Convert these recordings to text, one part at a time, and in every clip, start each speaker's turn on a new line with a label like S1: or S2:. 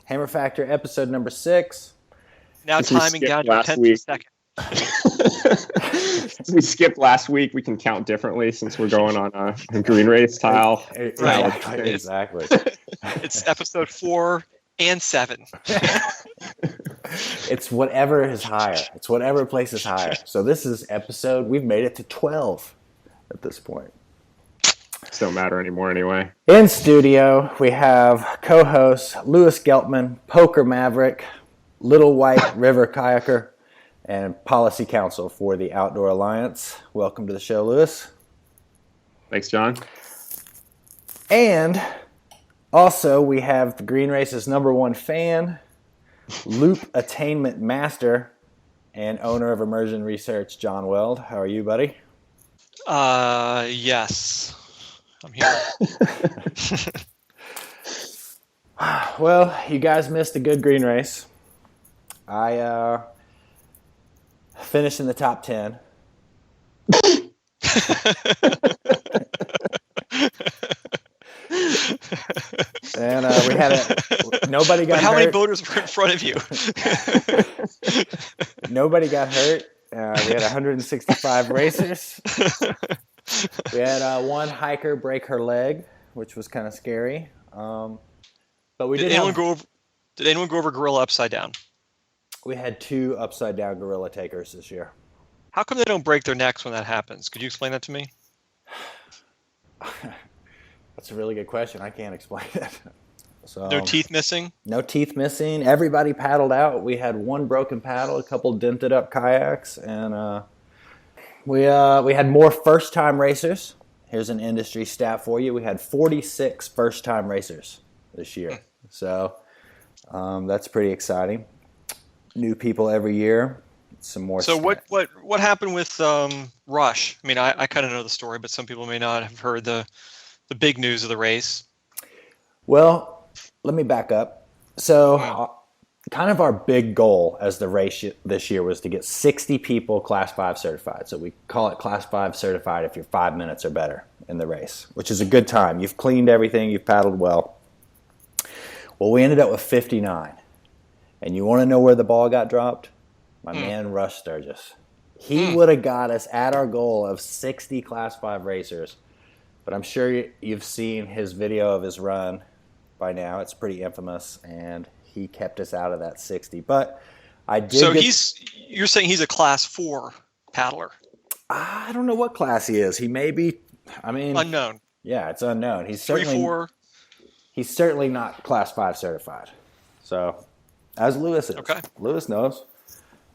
S1: Hammer Factor episode number 6.
S2: Now timing down to 10th of a second.
S3: We skipped last week. We can count differently since we're going on a green race tile.
S1: Exactly.
S2: It's episode 4 and 7.
S1: It's whatever is higher. It's whatever place is higher. So this is episode, we've made it to 12 at this point.
S3: It don't matter anymore anyway.
S1: In studio, we have co-hosts Lewis Geltman, Poker Maverick, Little White River Kayaker, and Policy Counsel for the Outdoor Alliance. Welcome to the show, Lewis.
S3: Thanks, John.
S1: And also, we have the Green Race's #1 fan, Loop Attainment Master, and owner of Immersion Research, John Weld. How are you, buddy?
S2: Yes. I'm here.
S1: Well, you guys missed a good green race. I finished in the top 10. And we had nobody got hurt.
S2: How many voters were in front of you?
S1: Nobody got hurt. We had 165 racers. We had one hiker break her leg, which was kind of scary. But we did anyone go over
S2: gorilla upside down?
S1: We had 2 upside down gorilla takers this year.
S2: How come they don't break their necks when that happens? Could you explain that to me?
S1: That's a really good question. I can't explain it. So,
S2: no teeth missing? No
S1: teeth missing. Everybody paddled out. We had one broken paddle, a couple dented up kayaks, and we had more first-time racers. Here's an industry stat for you. We had 46 first-time racers this year. So that's pretty exciting. New people every year. Some more.
S2: So what happened with Rush? I mean, I kind of know the story, but some people may not have heard the big news of the race.
S1: Well, let me back up. So kind of our big goal as the race this year was to get 60 people Class 5 certified. So we call it Class 5 certified if you're 5 minutes or better in the race, which is a good time. You've cleaned everything. You've paddled well. Well, we ended up with 59. And you want to know where the ball got dropped? My man Rush Sturgis. He would have got us at our goal of 60 Class 5 racers. But I'm sure you've seen his video of his run by now. It's pretty infamous, and he kept us out of that 60. But I did.
S2: So you're saying he's a Class 4 paddler?
S1: I don't know what class he is. He may be. I mean,
S2: unknown.
S1: Yeah, it's unknown. He's
S2: 3-4.
S1: He's certainly not Class 5 certified. So, as Lewis is.
S2: Okay.
S1: Lewis knows.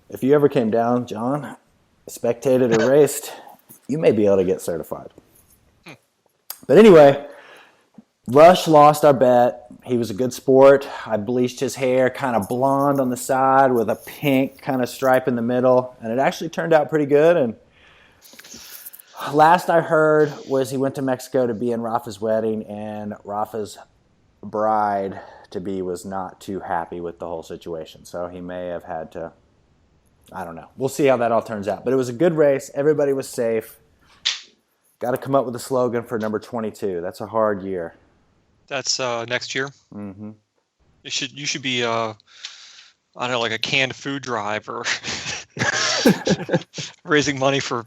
S1: If you ever came down, John, spectated or raced, you may be able to get certified. But anyway, Rush lost our bet. He was a good sport. I bleached his hair kind of blonde on the side with a pink kind of stripe in the middle. And it actually turned out pretty good. And last I heard was he went to Mexico to be in Rafa's wedding, and Rafa's bride-to-be was not too happy with the whole situation. So he may have had to, I don't know. We'll see how that all turns out. But it was a good race. Everybody was safe. Got to come up with a slogan for number 22. That's a hard year.
S2: That's next year?
S1: Mm-hmm.
S2: You should be, I don't know, like a canned food drive or raising money for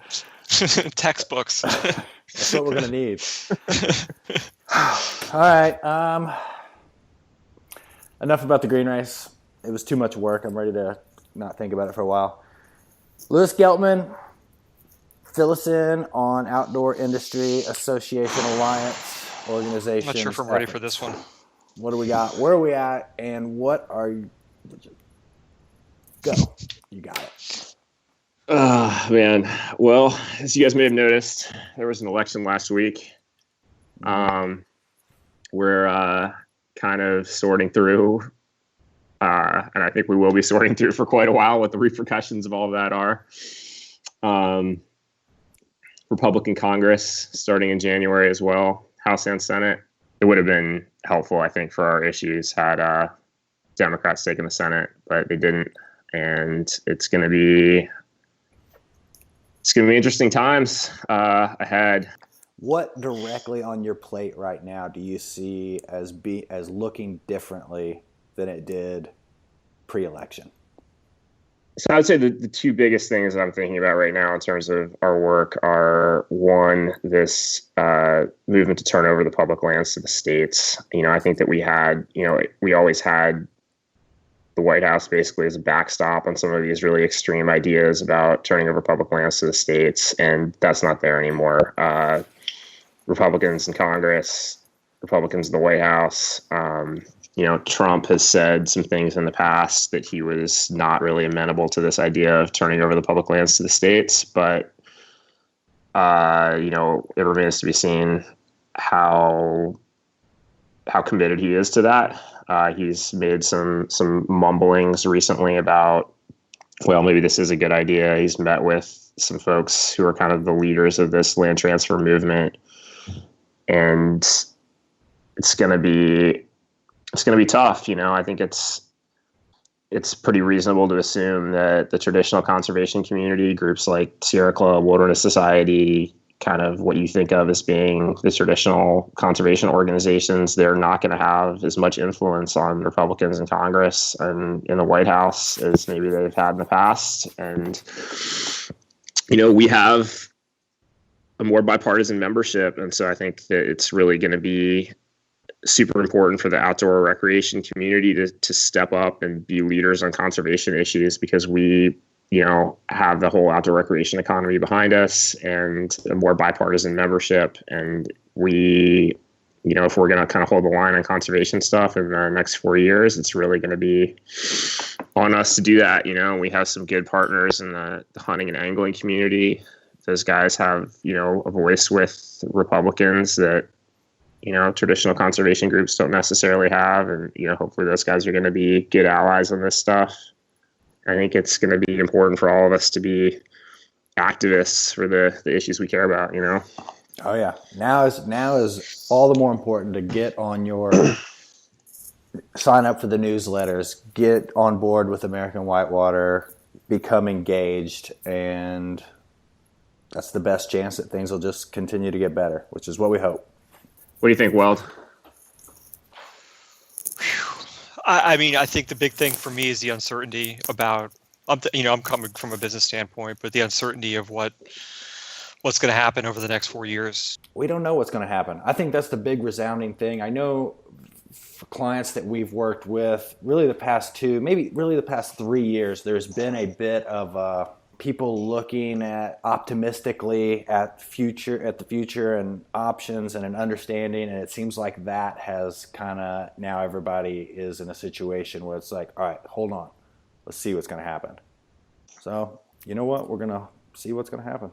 S2: textbooks.
S1: That's what we're going to need. All right. Enough about the green race. It was too much work. I'm ready to not think about it for a while. Lewis Geltman, fill us in on Outdoor Industry Association Alliance organization.
S2: I'm not sure if I'm ready for this one.
S1: What do we got? Where are we at? And what are you? Go. You got it.
S3: Man. Well, as you guys may have noticed, there was an election last week. We're kind of sorting through, and I think we will be sorting through for quite a while what the repercussions of all of that are. Republican Congress starting in January as well, House and Senate. It would have been helpful, I think, for our issues had Democrats taken the Senate, but they didn't. And it's going to be interesting times ahead.
S1: What directly on your plate right now do you see as looking differently than it did pre-election?
S3: So I would say the two biggest things that I'm thinking about right now in terms of our work are, one, this movement to turn over the public lands to the states. I think that we always had the White House basically as a backstop on some of these really extreme ideas about turning over public lands to the states, and that's not there anymore. Republicans in Congress, Republicans in the White House. Trump has said some things in the past that he was not really amenable to this idea of turning over the public lands to the states, but it remains to be seen how committed he is to that. He's made some mumblings recently about, well, maybe this is a good idea. He's met with some folks who are kind of the leaders of this land transfer movement, and it's going to be tough. I think it's pretty reasonable to assume that the traditional conservation community, groups like Sierra Club, Wilderness Society, kind of what you think of as being the traditional conservation organizations, they're not going to have as much influence on Republicans in Congress and in the White House as maybe they've had in the past. And, we have a more bipartisan membership. And so I think that it's really going to be super important for the outdoor recreation community to step up and be leaders on conservation issues, because we have the whole outdoor recreation economy behind us and a more bipartisan membership. And we, if we're going to kind of hold the line on conservation stuff in the next 4 years, it's really going to be on us to do that. We have some good partners in the hunting and angling community. Those guys have, a voice with Republicans that, traditional conservation groups don't necessarily have. And, hopefully those guys are going to be good allies on this stuff. I think it's going to be important for all of us to be activists for the issues we care about,
S1: Oh yeah. Now is all the more important to get on your sign up for the newsletters, get on board with American Whitewater, become engaged, and that's the best chance that things will just continue to get better, which is what we hope.
S3: What do you think, Weld?
S2: I mean, I think the big thing for me is the uncertainty about, I'm coming from a business standpoint, but the uncertainty of what's going to happen over the next 4 years.
S1: We don't know what's going to happen. I think that's the big resounding thing. I know for clients that we've worked with, really the past 3 years, there's been a bit of people looking at optimistically at the future and options and an understanding, and it seems like that has kind of, now everybody is in a situation where it's like, all right, hold on, let's see what's going to happen. So you know what, we're going to see what's going to happen.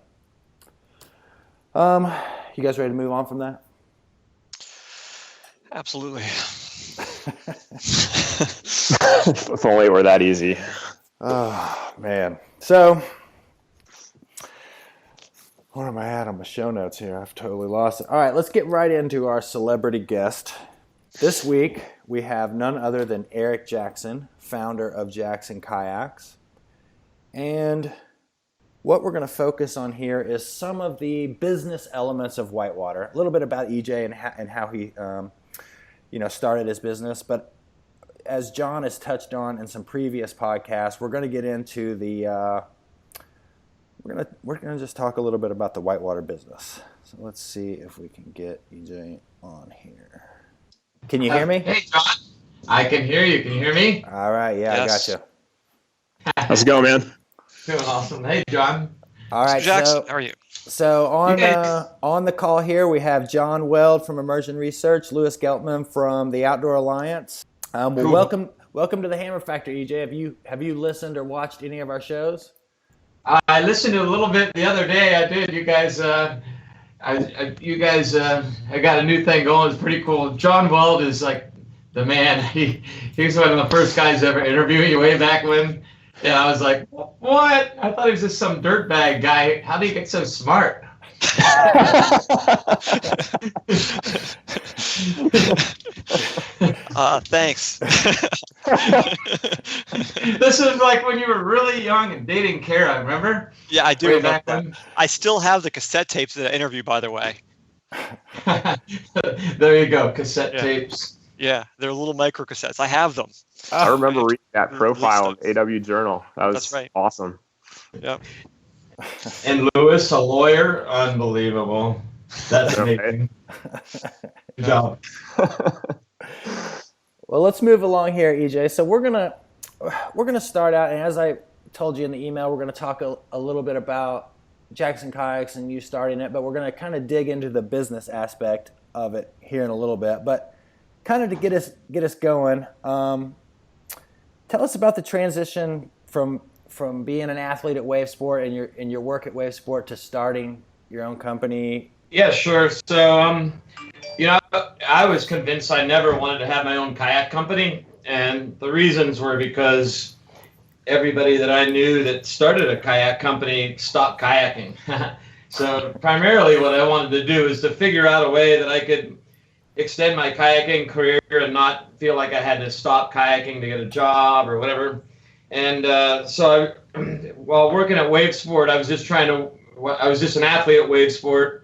S1: You guys ready to move on from that?
S2: Absolutely.
S3: If only it were that easy.
S1: Oh man. So where am I at on my show notes here? I've totally lost it. All right, let's get right into our celebrity guest. This week we have none other than Eric Jackson, founder of Jackson Kayaks. And what we're going to focus on here is some of the business elements of Whitewater, a little bit about EJ and how he started his business. But as John has touched on in some previous podcasts, we're going to get into the we're gonna just talk a little bit about the Whitewater business. So let's see if we can get EJ on here. Can you hear me?
S4: Hey, John. I can hear you. Can you hear me?
S1: All right. Yeah,
S2: Yes.
S1: I got you.
S3: How's it going, man?
S4: Doing awesome. Hey, John.
S1: All right.
S2: So Jackson,
S1: So,
S2: how are you?
S1: so on the call here, we have John Weld from Immersion Research, Louis Geltman from the Outdoor Alliance. Well,
S4: Cool.
S1: welcome to the Hammer Factory, EJ. Have you listened or watched any of our shows?
S4: I listened to a little bit the other day. I did. You guys, I got a new thing going. It's pretty cool. John Weld is like the man. He's one of the first guys ever interviewing you way back when. And I was like, what? I thought he was just some dirtbag guy. How do you get so smart?
S2: Thanks.
S4: This was like when you were really young and dating Kara, remember?
S2: Yeah, I do
S4: Way
S2: remember
S4: back
S2: that.
S4: when?
S2: I still have the cassette tapes of that interview, by the way.
S4: There you go, cassette
S2: Yeah.
S4: tapes.
S2: Yeah, they're little micro cassettes. I have them.
S3: I remember reading that
S2: Release
S3: profile
S2: them.
S3: in AW Journal. That was
S2: That's right.
S3: awesome.
S2: Yep.
S4: And Lewis, a lawyer, unbelievable. That's
S3: Okay.
S4: amazing. Good job.
S1: Well, let's move along here, EJ. So we're gonna start out, and as I told you in the email, we're gonna talk a little bit about Jackson Kayaks and you starting it, but we're gonna kind of dig into the business aspect of it here in a little bit. But kind of to get us going, tell us about the transition from being an athlete at Wave Sport and your work at Wave Sport to starting your own company.
S4: Yeah, sure. So, I was convinced I never wanted to have my own kayak company. And the reasons were because everybody that I knew that started a kayak company stopped kayaking. So primarily what I wanted to do is to figure out a way that I could extend my kayaking career and not feel like I had to stop kayaking to get a job or whatever. And while working at Wave Sport, I was just an athlete at Wave Sport.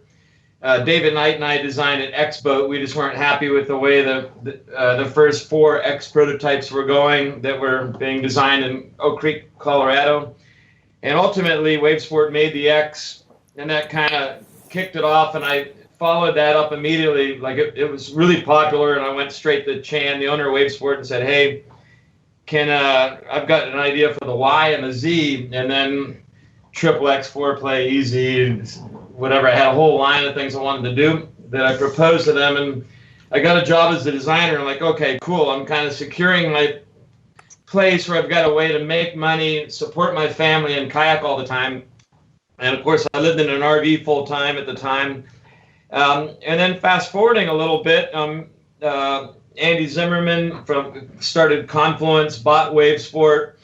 S4: David Knight and I designed an X boat. We just weren't happy with the way the first 4 X prototypes were going that were being designed in Oak Creek, Colorado. And ultimately, Wave Sport made the X, and that kind of kicked it off. And I followed that up immediately. Like it was really popular, and I went straight to Chan, the owner of Wave Sport, and said, "Hey, I've got an idea for the Y and the Z, and then triple X, foreplay, easy, whatever." I had a whole line of things I wanted to do that I proposed to them, and I got a job as the designer. I'm like, okay, cool. I'm kind of securing my place where I've got a way to make money, support my family, and kayak all the time. And of course, I lived in an RV full time at the time. And then fast forwarding a little bit, Andy Zimmerman started Confluence, bought Wave Sport.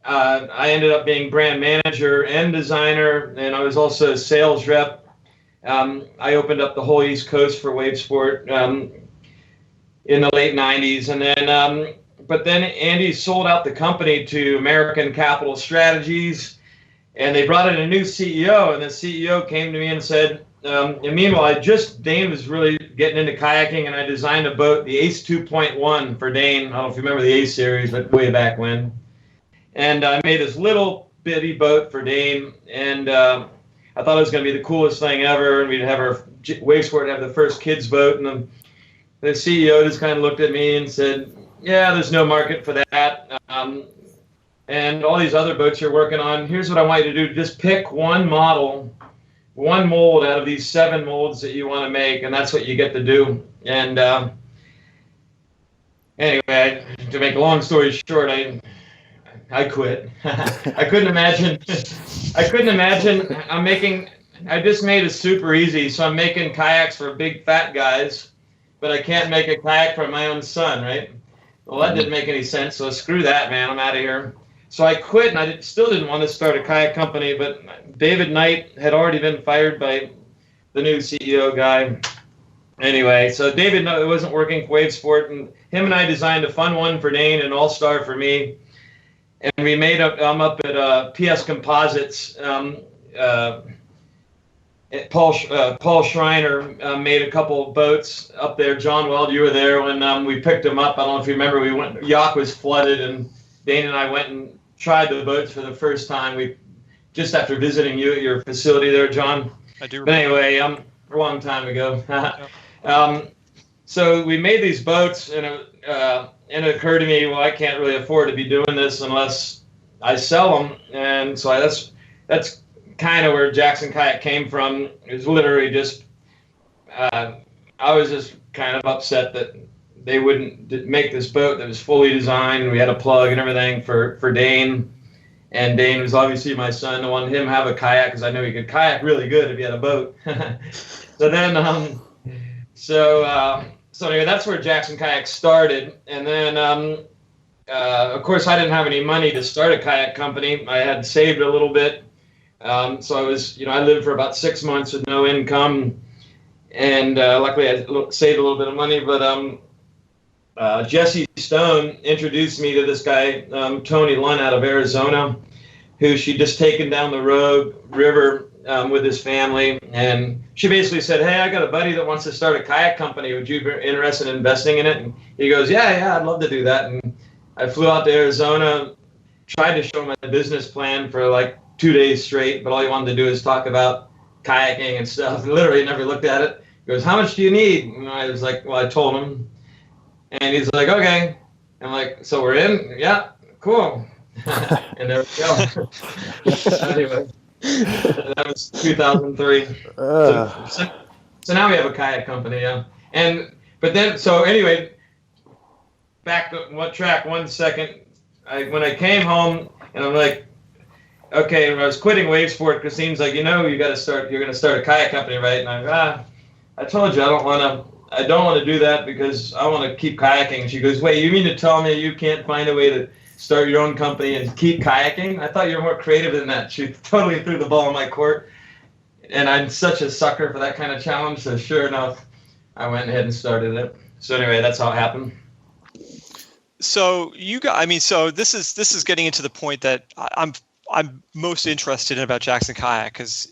S4: I ended up being brand manager and designer, and I was also a sales rep. I opened up the whole East Coast for Wave Sport in the late 90s. And then, but then Andy sold out the company to American Capital Strategies, and they brought in a new CEO, and the CEO came to me and said, and meanwhile, Dane was really getting into kayaking, and I designed a boat, the Ace 2.1 for Dane. I don't know if you remember the Ace series, but way back when. And I made this little bitty boat for Dane, and I thought it was going to be the coolest thing ever, and we'd have our Wave Sport have the first kids boat, and the CEO just kind of looked at me and said, "Yeah, there's no market for that. And all these other boats you're working on, here's what I want you to do. Just pick one model, one mold out of these 7 molds that you want to make, and that's what you get to do." And anyway, to make a long story short, I quit. I couldn't imagine. I just made it super easy. So I'm making kayaks for big fat guys, but I can't make a kayak for my own son, right? Well, that didn't make any sense. So screw that, man. I'm out of here. So I quit, and I still didn't want to start a kayak company, but David Knight had already been fired by the new CEO guy. Anyway, so David wasn't working for Wave Sport, and him and I designed a fun one for Dane and All-Star for me. And we made I'm up at PS Composites. Paul Schreiner made a couple boats up there. John Weld, you were there when we picked them up. I don't know if you remember. Yacht was flooded, and Dane and I went and tried the boats for the first time. Just after visiting you at your facility there, John.
S2: I do remember.
S4: But anyway, a long time ago. So we made these boats, and it occurred to me, well, I can't really afford to be doing this unless I sell them. And so that's kind of where Jackson Kayak came from. It was literally just, I was just kind of upset that they wouldn't make this boat that was fully designed, and we had a plug and everything for Dane. And Dane was obviously my son. I wanted him to have a kayak because I knew he could kayak really good if he had a boat. So then, so anyway, that's where Jackson Kayak started. And then, of course, I didn't have any money to start a kayak company. I had saved a little bit. So I lived for about 6 months with no income. And luckily, I saved a little bit of money. But Jesse Stone introduced me to this guy, Tony Lunn out of Arizona, who she'd just taken down the river with his family, and she basically said, "Hey, I got a buddy that wants to start a kayak company. Would you be interested in investing in it?" And he goes, "Yeah, I'd love to do that." And I flew out to Arizona, tried to show him my business plan for like 2 days straight, but all he wanted to do is talk about kayaking and stuff. Literally never looked at it. He goes, "How much do you need?" And I was like, "Well," I told him, and he's like, "Okay." I'm like, "So we're in?" "Yeah, cool." And there we go. Anyway, that was 2003. So now we have a kayak company, yeah. So anyway, back to what track? 1 second. When I came home, and I'm like, okay, when I was quitting wave sport, Christine's like, you're going to start a kayak company, right? And I'm like, I told you I don't want to do that because I want to keep kayaking. And she goes, wait, you mean to tell me you can't find a way to start your own company and keep kayaking? I thought you were more creative than that. She totally threw the ball in my court. And I'm such a sucker for that kind of challenge. So sure enough, I went ahead and started it. So anyway, that's how it happened.
S2: So so this is getting into the point that I'm most interested in about Jackson Kayak, because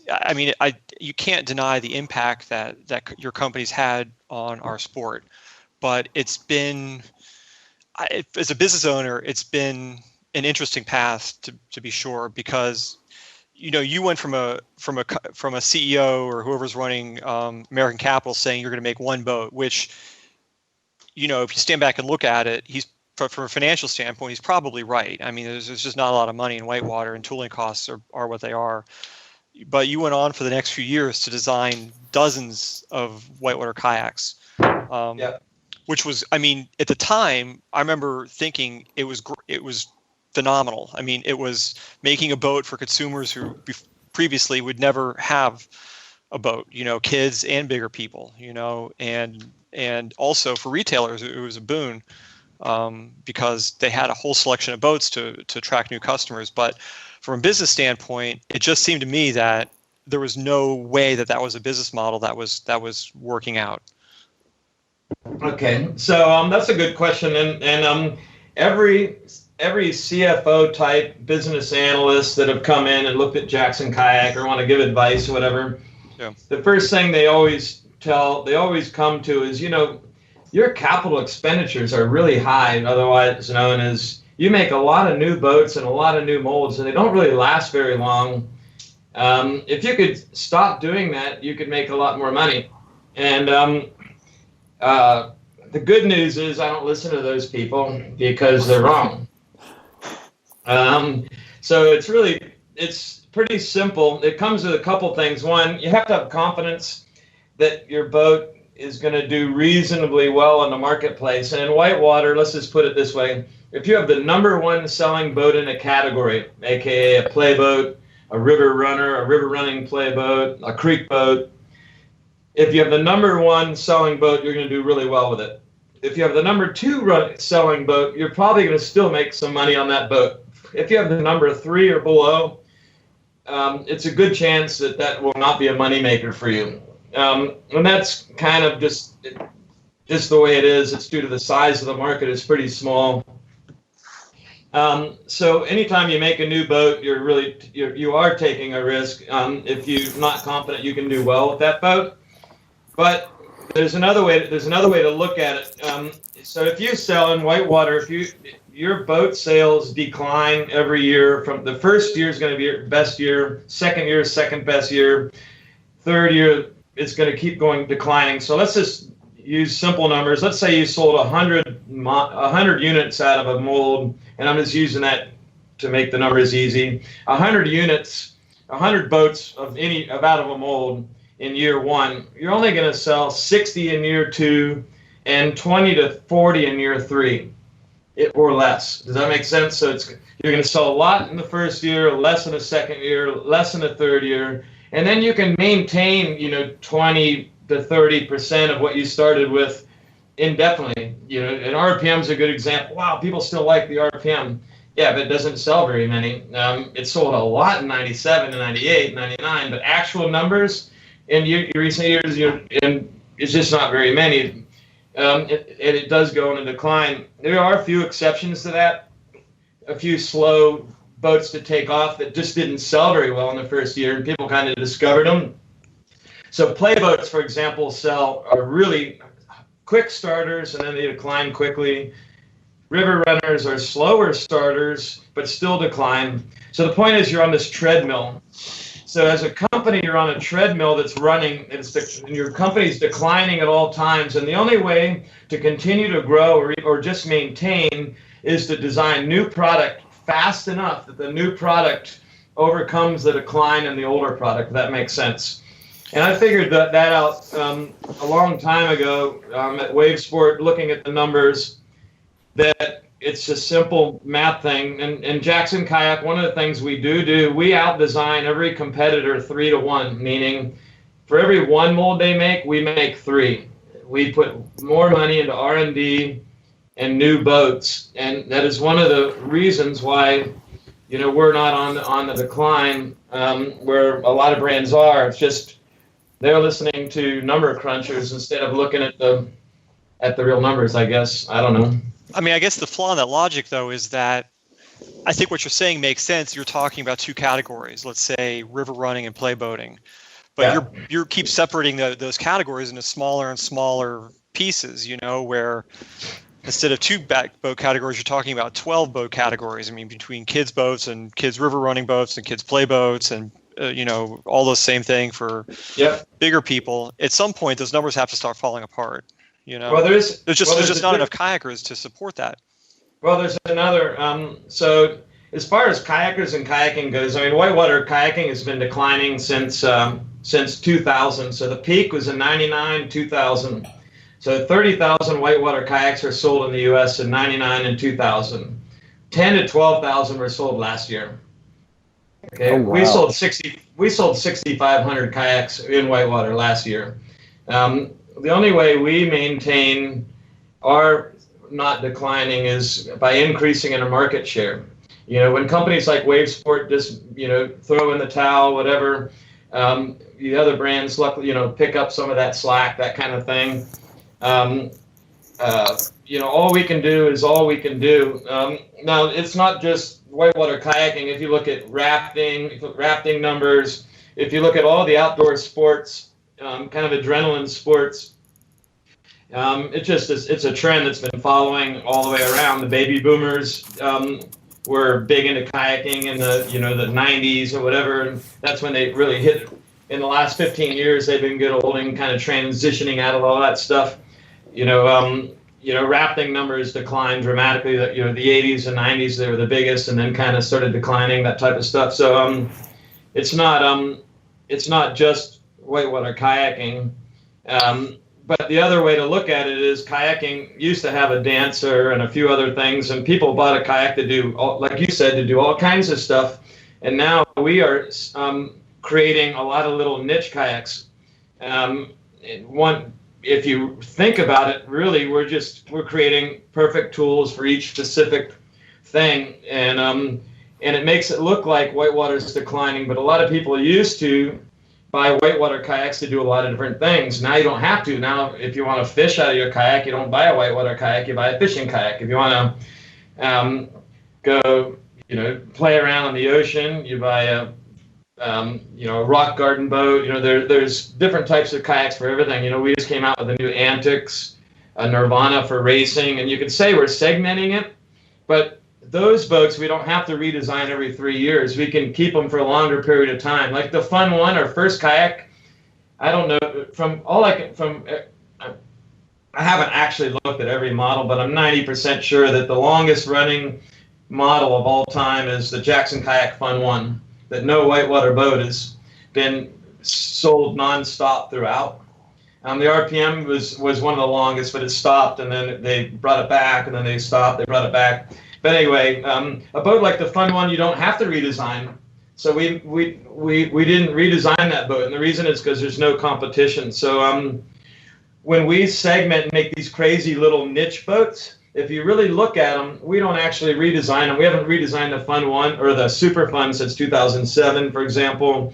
S2: you can't deny the impact that your company's had on our sport, but it's been, as a business owner, it's been an interesting path to be sure, because you went from a CEO or whoever's running American Capital saying you're going to make one boat, which if you stand back and look at it, from a financial standpoint, he's probably right. I mean, there's just not a lot of money in Whitewater, and tooling costs are what they are. But you went on for the next few years to design dozens of Whitewater kayaks, which was, at the time, I remember thinking it was phenomenal. I mean, it was making a boat for consumers who previously would never have a boat. Kids and bigger people. And also for retailers, it was a boon. Because they had a whole selection of boats to attract new customers. But from a business standpoint, it just seemed to me that there was no way that was a business model that was working out.
S4: Okay, so that's a good question, and every CFO type business analyst that have come in and looked at Jackson Kayak or want to give advice or whatever, the first thing they always come to is, your capital expenditures are really high, otherwise known as you make a lot of new boats and a lot of new molds, and they don't really last very long. If you could stop doing that, you could make a lot more money. And the good news is I don't listen to those people because they're wrong. So it's pretty simple. It comes with a couple things. One, you have to have confidence that your boat is going to do reasonably well in the marketplace. And in Whitewater, let's just put it this way. If you have the number one selling boat in a category, aka a play boat, a river runner, a river running play boat, a creek boat, if you have the number one selling boat, you're going to do really well with it. If you have the number two selling boat, you're probably going to still make some money on that boat. If you have the number 3 or below, it's a good chance that will not be a moneymaker for you. And that's kind of just the way it is. It's due to the size of the market is pretty small. So anytime you make a new boat, you are taking a risk. If you're not confident you can do well with that boat. But there's another way to look at it. So if you sell in Whitewater, your boat sales decline every year. From the first year is going to be your best year, second year is second best year, third year it's going to keep going declining. So let's just use simple numbers. Let's say you sold 100 units out of a mold, and I'm just using that to make the numbers easy. 100 units, 100 boats out of a mold in year one. You're only going to sell 60 in year 2 and 20 to 40 in year 3, or less. Does that make sense? So you're going to sell a lot in the first year, less in the second year, less in the third year. And then you can maintain, 20 to 30% of what you started with indefinitely. And RPM is a good example. Wow, people still like the RPM. Yeah, but it doesn't sell very many. It sold a lot in 97 and 98, 99, but actual numbers in recent years, it's just not very many. It does go in a decline. There are a few exceptions to that. A few slow boats to take off that just didn't sell very well in the first year, and people kind of discovered them. So play boats, for example, are really quick starters, and then they decline quickly. River runners are slower starters, but still decline. So the point is, you're on this treadmill. So as a company, you're on a treadmill that's running, and your company's declining at all times. And the only way to continue to grow or just maintain is to design new product fast enough that the new product overcomes the decline in the older product, if that makes sense. And I figured that out a long time ago at Wavesport, looking at the numbers, that it's a simple math thing. And Jackson Kayak, one of the things we do, we out-design every competitor 3-to-1, meaning for every one mold they make, we make 3. We put more money into R&D and new boats, and that is one of the reasons why, we're not on the decline where a lot of brands are. It's just they're listening to number crunchers instead of looking at the real numbers, I guess. I don't know.
S2: I mean, I guess the flaw in that logic, though, is that I think what you're saying makes sense. You're talking about two categories, let's say river running and play boating. But you keep separating those categories into smaller and smaller pieces, where instead of 2 boat categories, you're talking about 12 boat categories. I mean, between kids boats and kids river running boats and kids play boats and, all the same thing for bigger people. At some point, those numbers have to start falling apart.
S4: Well, there's
S2: just not enough kayakers to support that.
S4: Well, there's another. So as far as kayakers and kayaking goes, I mean, whitewater kayaking has been declining since 2000. So the peak was in 99, 2000. So 30,000 whitewater kayaks were sold in the U.S. in 99 and 2000. 10 to 12,000 were sold last year. Okay, oh, wow. We sold 6,500 kayaks in whitewater last year. The only way we maintain our not declining is by increasing in our market share. When companies like Wavesport just, throw in the towel, whatever, the other brands, luckily, pick up some of that slack, that kind of thing. All we can do is all we can do. Now, it's not just whitewater kayaking. If you look at rafting numbers, if you look at all the outdoor sports, kind of adrenaline sports, it's a trend that's been following all the way around. The baby boomers were big into kayaking in the the 90s or whatever, and that's when they really hit. In the last 15 years, they've been good at holding, kind of transitioning out of all that stuff. Rafting numbers declined dramatically. The 80s and 90s, they were the biggest, and then kind of started declining, that type of stuff. So it's not just whitewater kayaking. But the other way to look at it is kayaking used to have a dancer and a few other things, and people bought a kayak to do, like you said, to do all kinds of stuff. And now we are creating a lot of little niche kayaks. If you think about it, really, we're creating perfect tools for each specific thing, and it makes it look like whitewater is declining. But a lot of people used to buy whitewater kayaks to do a lot of different things. Now you don't have to. Now, if you want to fish out of your kayak, you don't buy a whitewater kayak, you buy a fishing kayak. If you want to go, play around on the ocean, you buy a rock garden boat. There's different types of kayaks for everything. We just came out with a new Antics, a Nirvana for racing, and you could say we're segmenting it, but those boats, we don't have to redesign every 3 years. We can keep them for a longer period of time. Like the Fun One, our first kayak, I don't know, I haven't actually looked at every model, but I'm 90% sure that the longest running model of all time is the Jackson Kayak Fun One, that no whitewater boat has been sold nonstop throughout. The RPM was one of the longest, but it stopped, and then they brought it back, and then they stopped, they brought it back. But anyway, a boat like the Fun One, you don't have to redesign. So we didn't redesign that boat, and the reason is because there's no competition. So when we segment and make these crazy little niche boats, if you really look at them, we don't actually redesign them. We haven't redesigned the Fun One or the Super Fun since 2007, for example.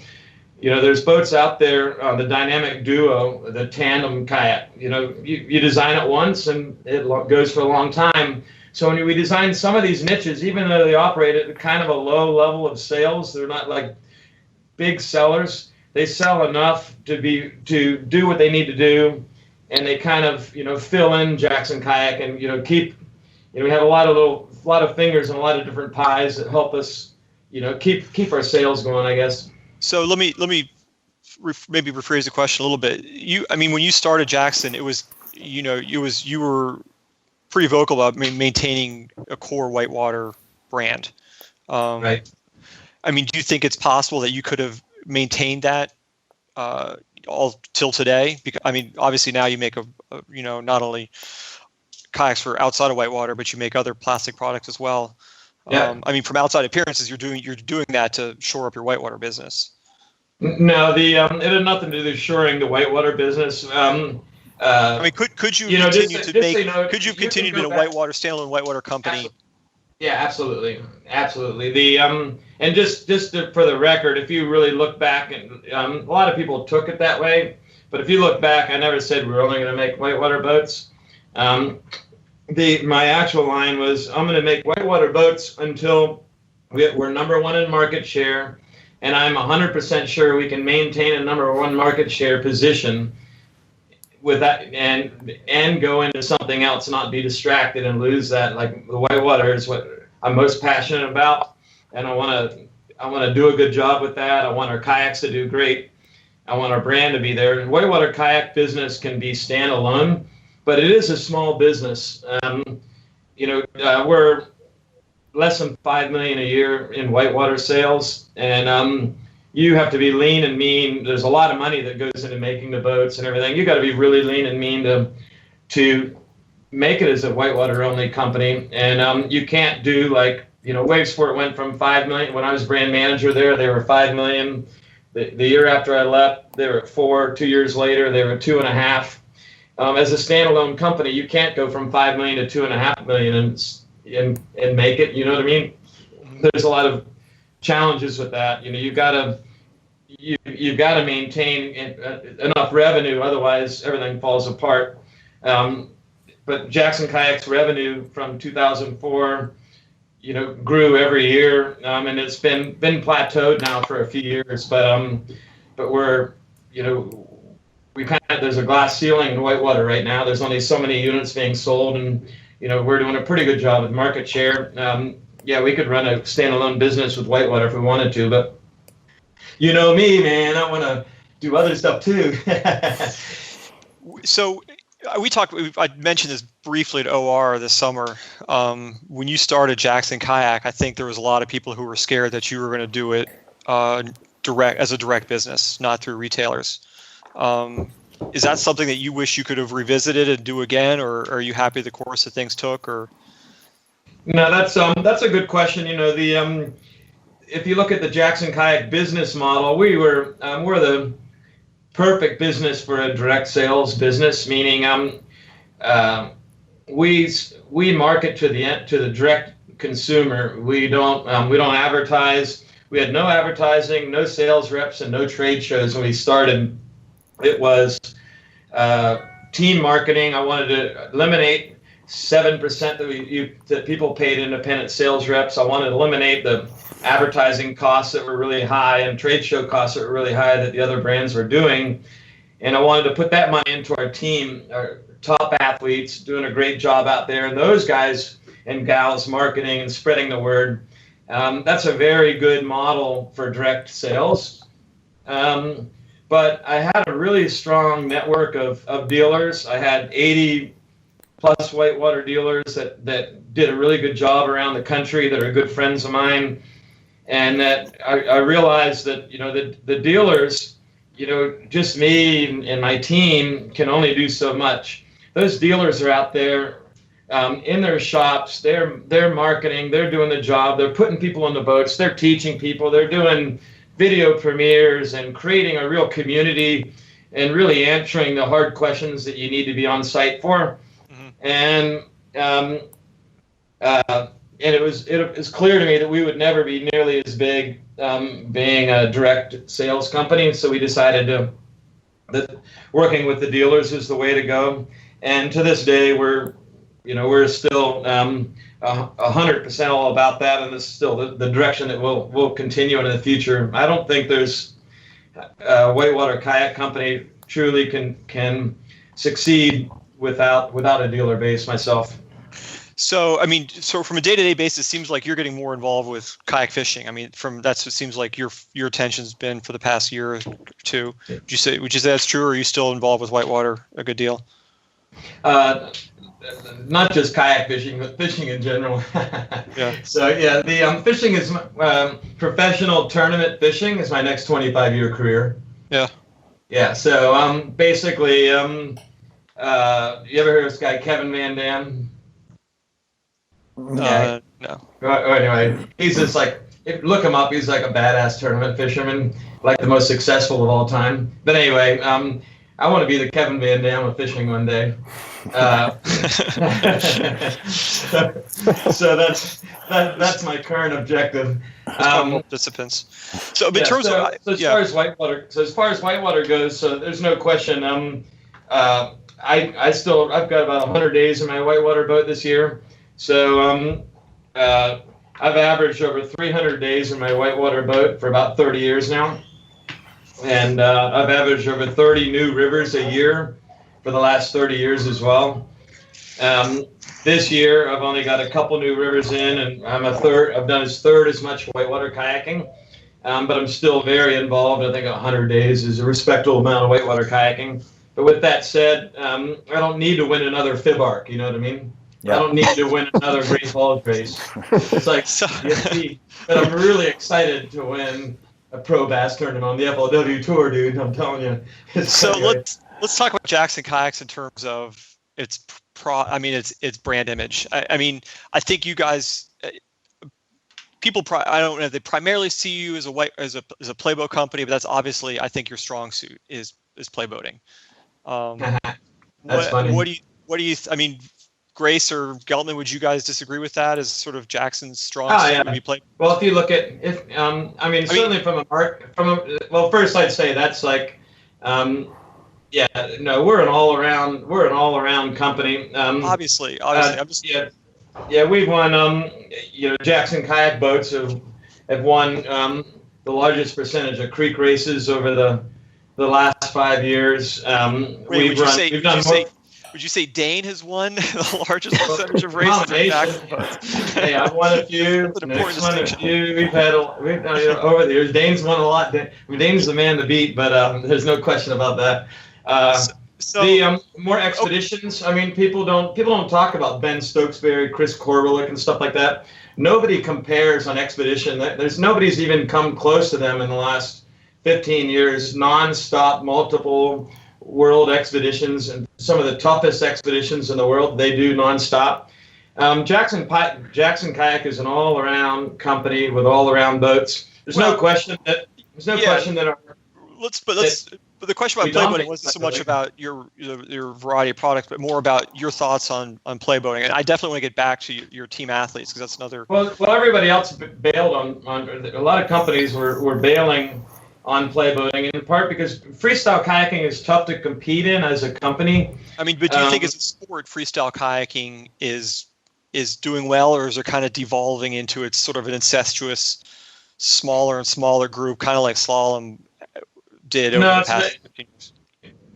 S4: there's boats out there, the dynamic duo, the tandem kayak. You design it once and it goes for a long time. So when we design some of these niches, even though they operate at kind of a low level of sales, they're not like big sellers. They sell enough to do what they need to do, and they kind of fill in Jackson Kayak and keep. We have a lot of fingers and a lot of different pies that help us keep our sales going, I guess.
S2: So let me maybe rephrase the question a little bit. When you started Jackson, it was you were pretty vocal about maintaining a core Whitewater brand.
S4: Right.
S2: Do you think it's possible that you could have maintained that all till today? Because obviously now you make not only kayaks for outside of Whitewater, but you make other plastic products as well.
S4: Yeah.
S2: From outside appearances, you're doing that to shore up your Whitewater business.
S4: No, it had nothing to do with shoring the Whitewater business.
S2: Could you continue to make? Could you continue to be a Whitewater standalone Whitewater company?
S4: Yeah, absolutely. The and just for the record, if you really look back, and a lot of people took it that way, but if you look back, I never said we were only going to make Whitewater boats. My actual line was, I'm going to make Whitewater boats until we're number one in market share, and I'm 100% sure we can maintain a number one market share position with that, and go into something else, not be distracted and lose that. Like the Whitewater is what I'm most passionate about, and I want to do a good job with that. I want our kayaks to do great. I want our brand to be there. Whitewater kayak business can be standalone, but it is a small business. We're less than $5 million a year in Whitewater sales, and you have to be lean and mean. There's a lot of money that goes into making the boats and everything. You got to be really lean and mean to make it as a Whitewater only company. And you can't do like, Wave Sport went from 5 million when I was brand manager there. They were 5 million. The year after I left, they were at 4. 2 years later, they were 2.5. As a standalone company, you can't go from 5 million to 2.5 million and make it. You know what I mean? There's a lot of challenges with that. You've got to maintain enough revenue, otherwise everything falls apart. But Jackson Kayak's revenue from 2004, grew every year, and it's been plateaued now for a few years. But we're there's a glass ceiling in Whitewater right now. There's only so many units being sold, and we're doing a pretty good job with market share. We could run a standalone business with Whitewater if we wanted to, but me, man, I want to do other stuff too.
S2: So I mentioned this briefly at OR this summer. When you started Jackson Kayak, I think there was a lot of people who were scared that you were going to do it as a direct business, not through retailers. Is that something that you wish you could have revisited and do again, or are you happy the course that things took? Or
S4: no, that's a good question. If you look at the Jackson Kayak business model, we're the perfect business for a direct sales business, meaning we market to the direct consumer. We don't advertise. We had no advertising, no sales reps, and no trade shows when we started. It was team marketing. I wanted to eliminate 7% that people paid independent sales reps. I wanted to eliminate the advertising costs that were really high and trade show costs that were really high that the other brands were doing. And I wanted to put that money into our team, our top athletes doing a great job out there, and those guys and gals marketing and spreading the word. That's a very good model for direct sales. But I had a really strong network of dealers. I had 80 plus Whitewater dealers that did a really good job around the country that are good friends of mine. And that I realized that, the dealers, just me and my team can only do so much. Those dealers are out there in their shops. They're marketing. They're doing the job. They're putting people on the boats. They're teaching people. They're doing video premieres and creating a real community and really answering the hard questions that you need to be on site for. Mm-hmm. And it was clear to me that we would never be nearly as big being a direct sales company, so we decided that working with the dealers is the way to go. And to this day, we're still 100% all about that, and it's still the direction that we'll continue in the future. I don't think there's a whitewater kayak company truly can succeed without a dealer base myself.
S2: So, I mean, so from a day-to-day basis, it seems like you're getting more involved with kayak fishing. I mean, that's what seems like your attention's been for the past year or two. Would you say that's true, or are you still involved with whitewater a good deal?
S4: Not just kayak fishing, but fishing in general.
S2: Yeah.
S4: So yeah, the fishing is professional tournament fishing is my next 25-year career.
S2: Yeah.
S4: Yeah. So basically, you ever heard of this guy Kevin Van Dam?
S2: No.
S4: Anyway, he's just like, look him up. He's like a badass tournament fisherman, like the most successful of all time. But anyway, I want to be the Kevin Van Dam of fishing one day. So that's my current objective.
S2: Participants. So in terms of
S4: as far as whitewater goes, so there's no question. I've got about 100 days in my whitewater boat this year. So I've averaged over 300 days in my whitewater boat for about 30 years now. And I've averaged over 30 new rivers a year for the last 30 years as well. This year, I've only got a couple new rivers in, and I've done as much whitewater kayaking, but I'm still very involved. I think 100 days is a respectable amount of whitewater kayaking. But with that said, I don't need to win another fib arc, you know what I mean? Yeah. I don't need to win another Great Falls race. It's like, but I'm really excited to win a pro bass tournament on the FLW tour, dude. I'm telling you.
S2: So let's talk about Jackson Kayaks in terms of its brand image. I mean, I think you guys, people, I don't know, they primarily see you as a playboat company, but that's obviously, I think, your strong suit is playboating.
S4: That's funny.
S2: What do you? I mean, Grace or Geltman, would you guys disagree with that as sort of Jackson's strong suit?
S4: Yeah. Well, if you look at certainly first I'd say that's like, we're an all around company.
S2: Obviously,
S4: we've won. Jackson kayak boats have won the largest percentage of creek races over the last 5 years.
S2: Would you say Dane has won the largest percentage of races?
S4: Hey, I've won a few. Nick's won a few. We've over the years. Dane's won a lot. Dane's the man to beat, but there's no question about that. More expeditions. I mean, people don't talk about Ben Stokesbury, Chris Korbelik, and stuff like that. Nobody compares on expedition. Nobody's even come close to them in the last 15 years. Non-stop, multiple world expeditions, and some of the toughest expeditions in the world they do nonstop. Jackson Kayak is an all-around company with all-around boats. There's no question that
S2: But the question about playboating wasn't so much about your variety of products, but more about your thoughts on playboating. And I definitely want to get back to your team athletes, because that's another.
S4: Well, everybody else bailed on a lot of companies were bailing on playboating, in part because freestyle kayaking is tough to compete in as a company.
S2: I mean, but do you think as a sport, freestyle kayaking is doing well, or is it kind of devolving into its sort of an incestuous, smaller and smaller group, kind of like slalom did over the past 15 years?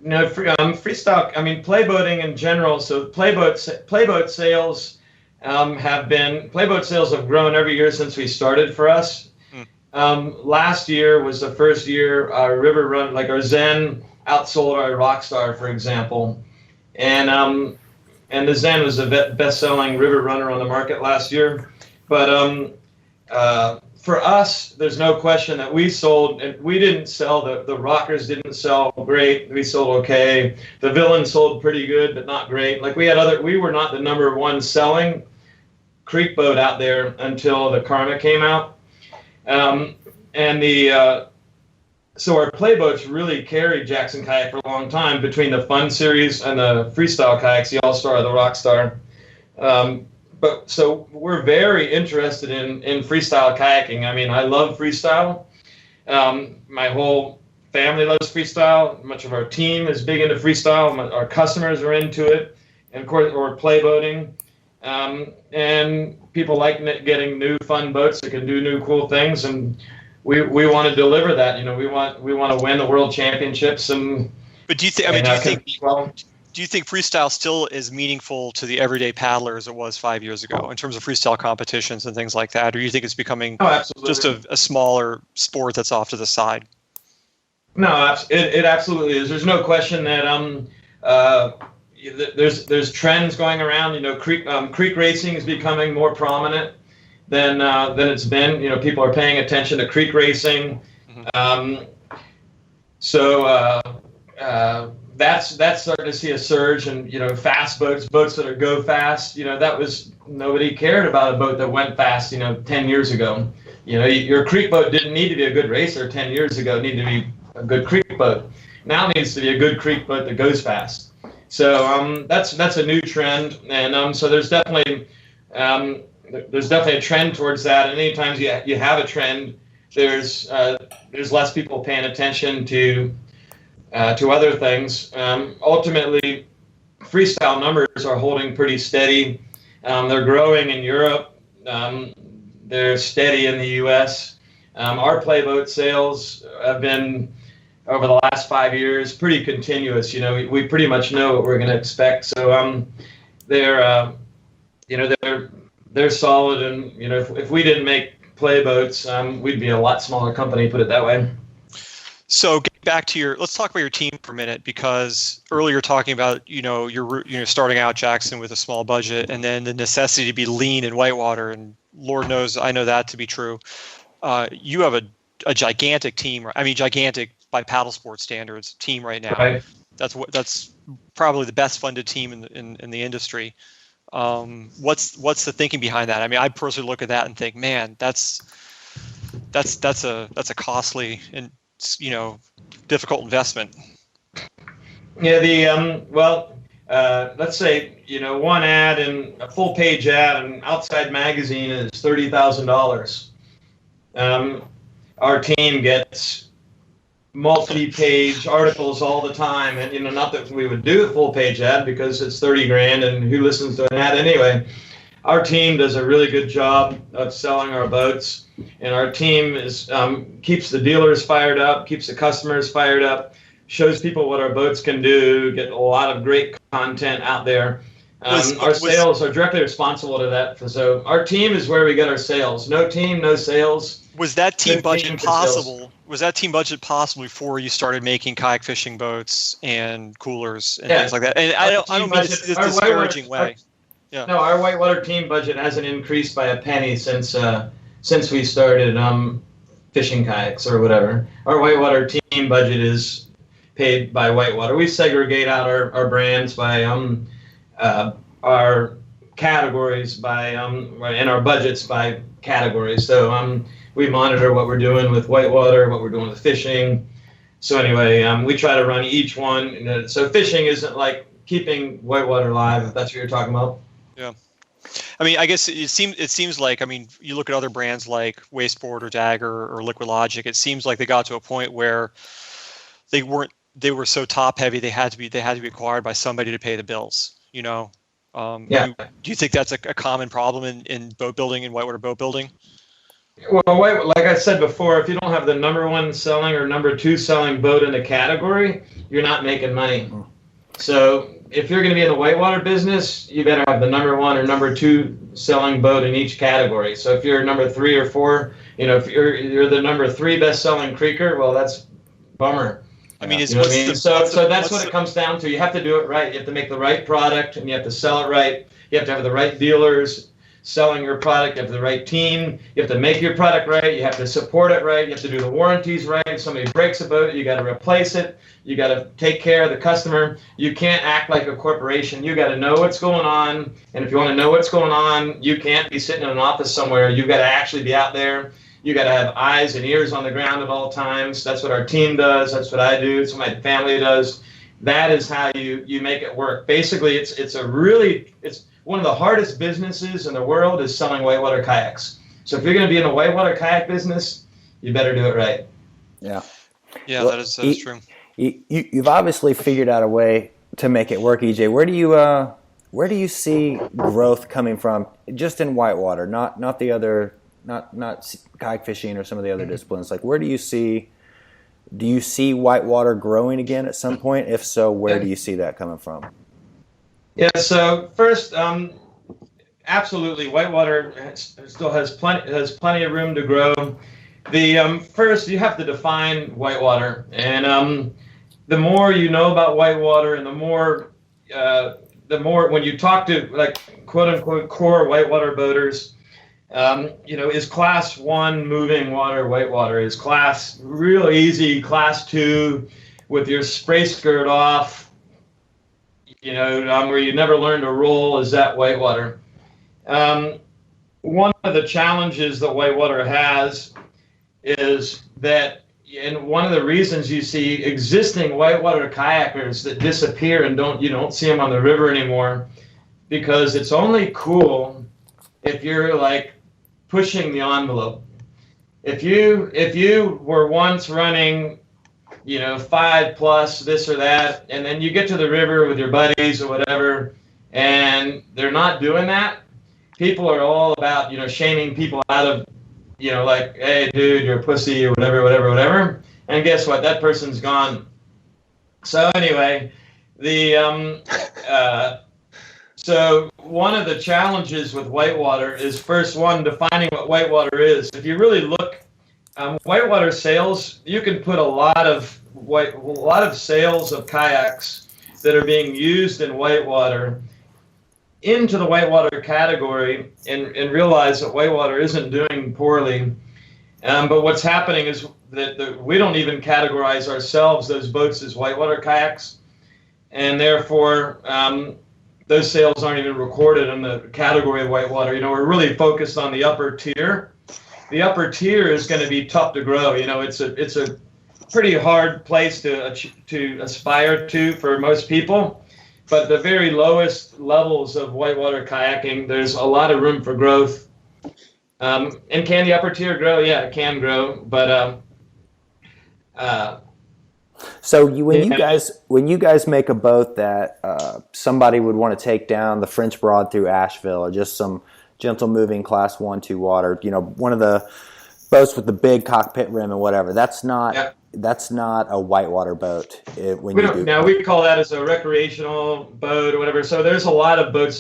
S4: No, freestyle. I mean, playboating in general. So playboat sales playboat sales have grown every year since we started for us. Last year was the first year our river run, like our Zen, outsold our Rockstar, for example, and the Zen was the best-selling river runner on the market last year. But for us, there's no question that we didn't sell, the Rockers didn't sell great. We sold okay. The Villain sold pretty good, but not great. Like we were not the number one selling creek boat out there until the Karma came out. So our playboats really carried Jackson Kayak for a long time between the Fun Series and the freestyle kayaks, the All-Star, the Rockstar. but so we're very interested in freestyle kayaking. I mean, I love freestyle. My whole family loves freestyle. Much of our team is big into freestyle. Our customers are into it, and of course, or play boating. And people like getting new fun boats that can do new cool things, and we want to deliver that. We want to win the world championships.
S2: But do you think? Do you think freestyle still is meaningful to the everyday paddler as it was 5 years ago in terms of freestyle competitions and things like that? Or do you think it's becoming just a smaller sport that's off to the side?
S4: No, it absolutely is. There's no question that there's trends going around. Creek racing is becoming more prominent than it's been. People are paying attention to creek racing. Mm-hmm. That's starting to see a surge, and fast boats that go fast. That was, nobody cared about a boat that went fast 10 years ago. Your creek boat didn't need to be a good racer 10 years ago. It needed to be a good creek boat. Now it needs to be a good creek boat that goes fast. So that's a new trend, and so there's definitely a trend towards that. And anytime you have a trend, there's less people paying attention to other things. Ultimately, freestyle numbers are holding pretty steady. They're growing in Europe. They're steady in the U.S. Our playboat sales have been, over the last 5 years, pretty continuous. We pretty much know what we're going to expect. So they're solid, and if we didn't make playboats, we'd be a lot smaller company. Put it that way.
S2: So get back to let's talk about your team for a minute, because earlier talking about, you're starting out, Jackson, with a small budget, and then the necessity to be lean in Whitewater, and Lord knows I know that to be true. You have a gigantic team. I mean, gigantic by paddle sports standards team right now.
S4: Right.
S2: That's probably the best funded team in the industry. What's the thinking behind that? I mean, I personally look at that and think, man, that's a costly and difficult investment.
S4: Yeah, let's say one ad, in a full page ad in Outside Magazine is $30,000. Our team gets multi-page articles all the time, and not that we would do a full page ad because it's $30,000 and who listens to an ad anyway. Our team does a really good job of selling our boats, and our team keeps the dealers fired up, keeps the customers fired up, shows people what our boats can do, get a lot of great content out there. Our sales are directly responsible to that. So our team is where we get our sales. No team, no sales.
S2: Was that team budget possible? Was that team budget possible before you started making kayak fishing boats and coolers and things like that? And I don't mean this disparaging way. Yeah.
S4: No, our Whitewater team budget hasn't increased by a penny since we started fishing kayaks or whatever. Our Whitewater team budget is paid by Whitewater. We segregate out our brands by our categories and our budgets by categories. So we monitor what we're doing with Whitewater, what we're doing with fishing. So anyway, we try to run each one. So fishing isn't like keeping Whitewater live, if that's what you're talking about.
S2: Yeah. I mean, I guess it seems like, I mean, you look at other brands like Wasteboard or Dagger or Liquid Logic, it seems like they got to a point where they were so top heavy, they had to be acquired by somebody to pay the bills, Yeah. Do you think that's a common problem in boat building, in whitewater boat building?
S4: Well, like I said before, if you don't have the number one selling or number two selling boat in a category, you're not making money. So if you're going to be in the whitewater business, you better have the number one or number two selling boat in each category. So if you're number 3 or 4, if you're the number 3 best selling creeker, well, that's bummer.
S2: I mean,
S4: so that's what it comes down to. You have to do it right. You have to make the right product, and you have to sell it right. You have to have the right dealers selling your product. You have the right team. You have to make your product right. You have to support it right. You have to do the warranties right. If somebody breaks a boat, you got to replace it. You got to take care of the customer. You can't act like a corporation. You got to know what's going on. And if you want to know what's going on, you can't be sitting in an office somewhere. You got to actually be out there. You got to have eyes and ears on the ground at all times. That's what our team does. That's what I do. It's what my family does. That is how you make it work. Basically, one of the hardest businesses in the world is selling whitewater kayaks. So if you're going to be in the whitewater kayak business, you better do it right.
S1: Yeah.
S2: Yeah,
S1: Well,
S2: that is true.
S1: You've obviously figured out a way to make it work, EJ. Where do you see growth coming from, just in whitewater, not the other, not kayak fishing or some of the other disciplines? Like, where do you see whitewater growing again at some point? If so, where do you see that coming from?
S4: Yeah. So first, absolutely, whitewater still has plenty of room to grow. The first, you have to define whitewater, and the more you know about whitewater, and the more when you talk to, like, quote unquote core whitewater boaters, is class 1 moving water whitewater, is class real easy, class 2 with your spray skirt off, where you never learn to roll, is that whitewater. One of the challenges that whitewater has is that, and one of the reasons you see existing whitewater kayakers that disappear and you don't see them on the river anymore, because it's only cool if you're like pushing the envelope. If you were once running, 5+ this or that, and then you get to the river with your buddies or whatever, and they're not doing that, people are all about, shaming people out of, like, hey, dude, you're a pussy or whatever. And guess what? That person's gone. So anyway, so one of the challenges with whitewater is, first one, defining what whitewater is. If you really look, whitewater sales, you can put a lot of sales of kayaks that are being used in whitewater into the whitewater category, and realize that whitewater isn't doing poorly. But what's happening is that we don't even categorize ourselves, those boats, as whitewater kayaks, and therefore those sales aren't even recorded in the category of whitewater. We're really focused on the upper tier. The upper tier is going to be tough to grow. It's a pretty hard place to aspire to for most people. But the very lowest levels of whitewater kayaking, there's a lot of room for growth. And can the upper tier grow? Yeah, it can grow. But
S1: so when you guys make a boat that somebody would want to take down the French Broad through Asheville, or just some gentle moving class 1-2 water, one of the boats with the big cockpit rim and whatever, that's not a whitewater boat.
S4: We call that as a recreational boat or whatever. So there's a lot of boats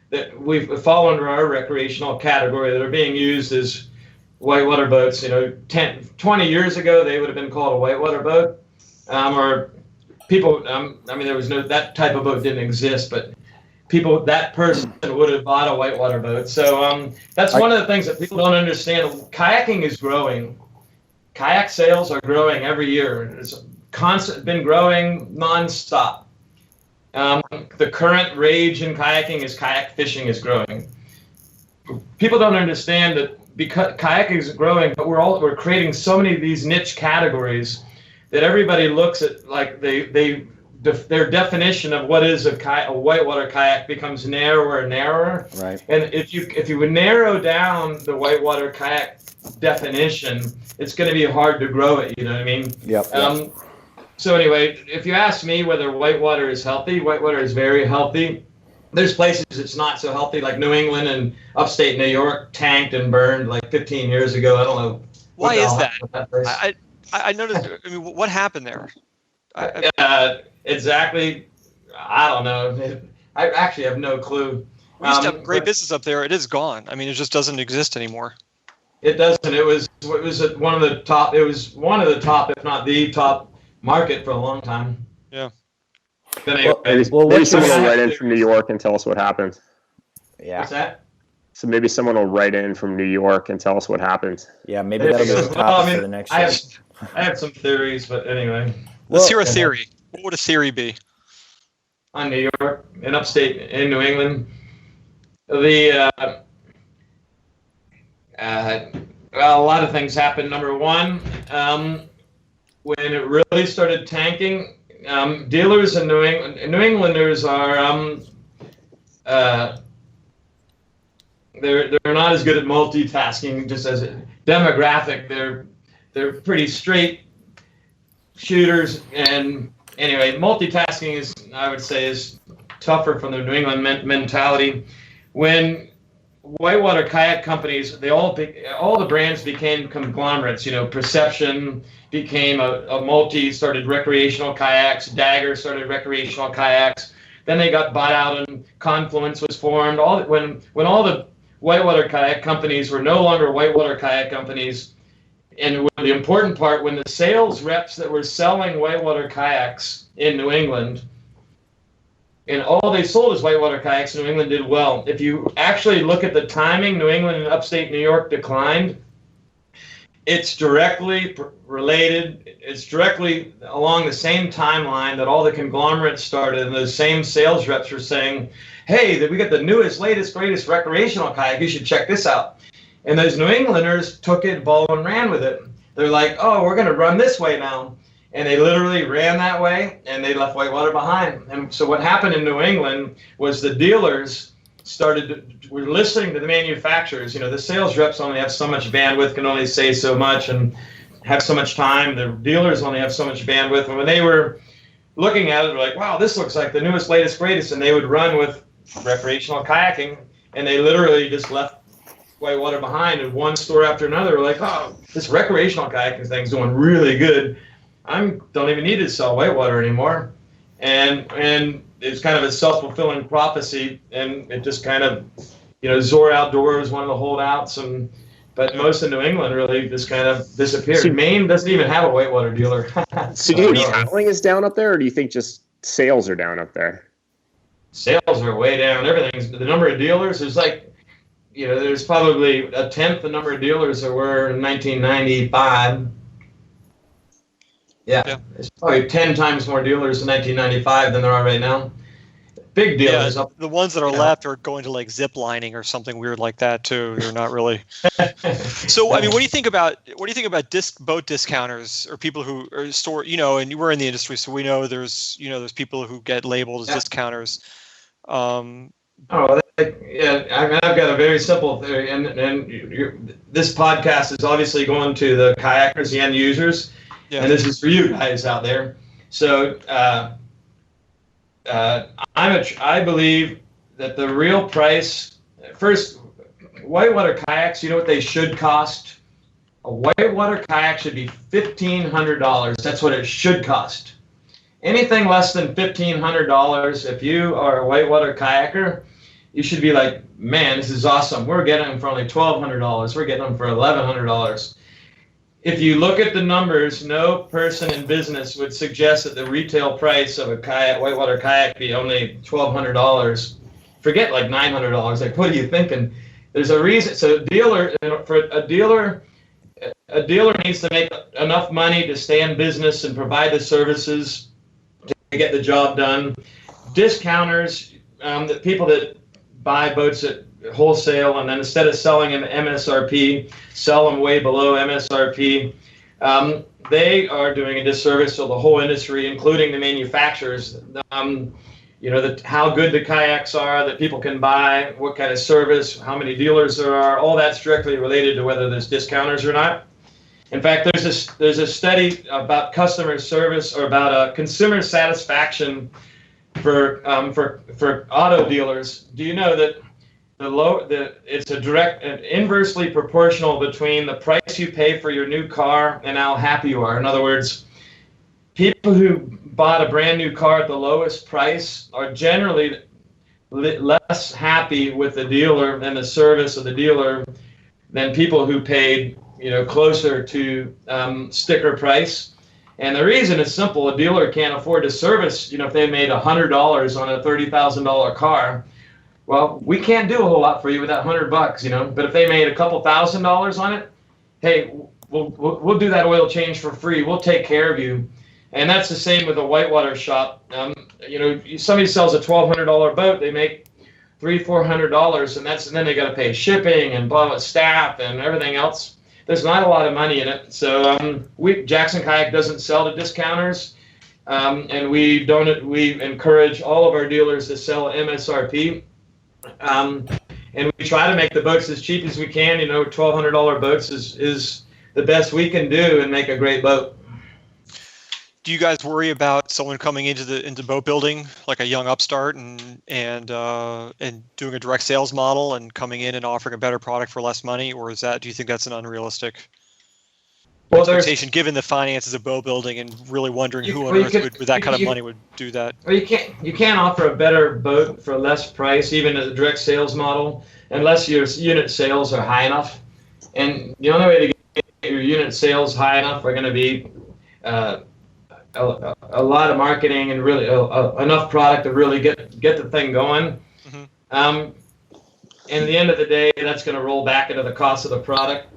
S4: that we've fall under our recreational category that are being used as whitewater boats. 20 years ago, they would have been called a whitewater boat. Or people, there was that type of boat didn't exist, but that person would have bought a whitewater boat. So that's one of the things that people don't understand. Kayaking is growing. Kayak sales are growing every year. It's been growing nonstop. The current rage in kayaking is kayak fishing is growing. People don't understand that because kayaking is growing, but we're creating so many of these niche categories that everybody looks at, like their definition of what is a whitewater kayak becomes narrower and narrower.
S1: Right.
S4: And if you would narrow down the whitewater kayak definition, it's going to be hard to grow it. You know what I mean?
S1: Yep.
S4: So anyway, if you ask me whether whitewater is healthy, whitewater is very healthy. There's places it's not so healthy, like New England and upstate New York tanked and burned like 15 years ago. I don't know.
S2: Why is that? I noticed. What happened there?
S4: Exactly. I don't know. I actually have no clue.
S2: We used to have great business up there. It is gone. It just doesn't exist anymore.
S4: It doesn't. It was one of the top. It was one of the top, if not the top, market for a long time.
S2: Yeah.
S4: Anyway,
S3: maybe someone will write in from New York and tell us what happened.
S1: Yeah.
S4: What's that?
S3: So maybe someone will write in from New York and tell us what happened.
S1: Yeah, maybe that'll be the topic for the next show.
S4: I have some theories, but anyway.
S2: Let's hear a theory. What would a theory be?
S4: On New York, in upstate, in New England, a lot of things happened. Number one, when it really started tanking, dealers in New Englanders are they're not as good at multitasking. Just as a demographic, they're pretty straight shooters. And anyway, multitasking is, I would say, is tougher from the New England mentality. When whitewater kayak companies, all the brands became conglomerates. Perception became a started recreational kayaks. Dagger started recreational kayaks. Then they got bought out, and Confluence was formed. When all the whitewater kayak companies were no longer whitewater kayak companies, and the important part, when the sales reps that were selling whitewater kayaks in New England, and all they sold as whitewater kayaks in New England, did well. If you actually look at the timing, New England and upstate New York declined. It's directly related. It's directly along the same timeline that all the conglomerates started, and the same sales reps were saying, hey, we got the newest, latest, greatest recreational kayak. You should check this out. And those New Englanders took it, ball, and ran with it. They're like, oh, we're going to run this way now. And they literally ran that way, and they left whitewater behind. And so what happened in New England was the dealers were listening to the manufacturers. The sales reps only have so much bandwidth, can only say so much, and have so much time. The dealers only have so much bandwidth. And when they were looking at it, they're like, wow, this looks like the newest, latest, greatest. And they would run with recreational kayaking, and they literally just left whitewater behind. And one store after another were like, oh, this recreational kayaking thing's doing really good. I don't even need to sell whitewater anymore. And it's kind of a self-fulfilling prophecy, and it just kind of, Zor Outdoors, one of the holdouts, but most of New England really just kind of disappeared.
S3: So,
S4: Maine doesn't even have a whitewater dealer.
S3: So do you think paddling is down up there, or do you think just sales are down up there?
S4: Sales are way down. The number of dealers is there's probably a tenth the number of dealers there were in 1995. Yeah, it's probably 10 times more dealers in 1995 than there are right now. Big dealers.
S2: Yeah, the ones that are left are going to like zip lining or something weird like that too. They're not really. So I mean, what do you think about boat discounters or people who are store? And we're in the industry, so we know there's people who get labeled as discounters.
S4: Yeah, I mean, I've got a very simple theory, and this podcast is obviously going to the kayakers, the end users. Yeah. And this is for you guys out there. So I believe that the real price, first, whitewater kayaks, you know what they should cost? A whitewater kayak should be $1,500. That's what it should cost. Anything less than $1,500, if you are a whitewater kayaker, you should be like, man, this is awesome. We're getting them for only $1,200. We're getting them for $1,100. If you look at the numbers, no person in business would suggest that the retail price of a whitewater kayak be only $1,200. Forget like $900. Like, what are you thinking? There's a reason. So a dealer needs to make enough money to stay in business and provide the services to get the job done. Discounters, the people that buy boats at wholesale, and then instead of selling them at MSRP, sell them way below MSRP. They are doing a disservice to the whole industry, including the manufacturers. How good the kayaks are that people can buy, what kind of service, how many dealers there are, all that's directly related to whether there's discounters or not. In fact, there's a study about customer service or about consumer satisfaction for auto dealers. Do you know that it's inversely proportional between the price you pay for your new car and how happy you are? In other words, people who bought a brand new car at the lowest price are generally less happy with the dealer and the service of the dealer than people who paid closer to sticker price. And the reason is simple: a dealer can't afford to service. If they made $100 on a $30,000 car. Well, we can't do a whole lot for you with that $100, But if they made a couple $1,000s on it, hey, we'll do that oil change for free. We'll take care of you. And that's the same with a whitewater shop. Somebody sells a $1,200 boat, they make $300-400, and then they got to pay shipping and blah staff and everything else. There's not a lot of money in it. So Jackson Kayak doesn't sell to discounters, and we encourage all of our dealers to sell MSRP. and we try to make the boats as cheap as we can. $1,200 boats is the best we can do and make a great boat.
S2: Do you guys worry about someone coming into boat building, like a young upstart, and doing a direct sales model and coming in and offering a better product for less money, or do you think that's an unrealistic expectation given the finances of boat building, and really wondering who on earth with that kind of money would do that?
S4: Well, you can't offer a better boat for less price, even as a direct sales model, unless your unit sales are high enough. And the only way to get your unit sales high enough are going to be a lot of marketing and really enough product to really get the thing going. Mm-hmm. And at the end of the day, that's going to roll back into the cost of the product.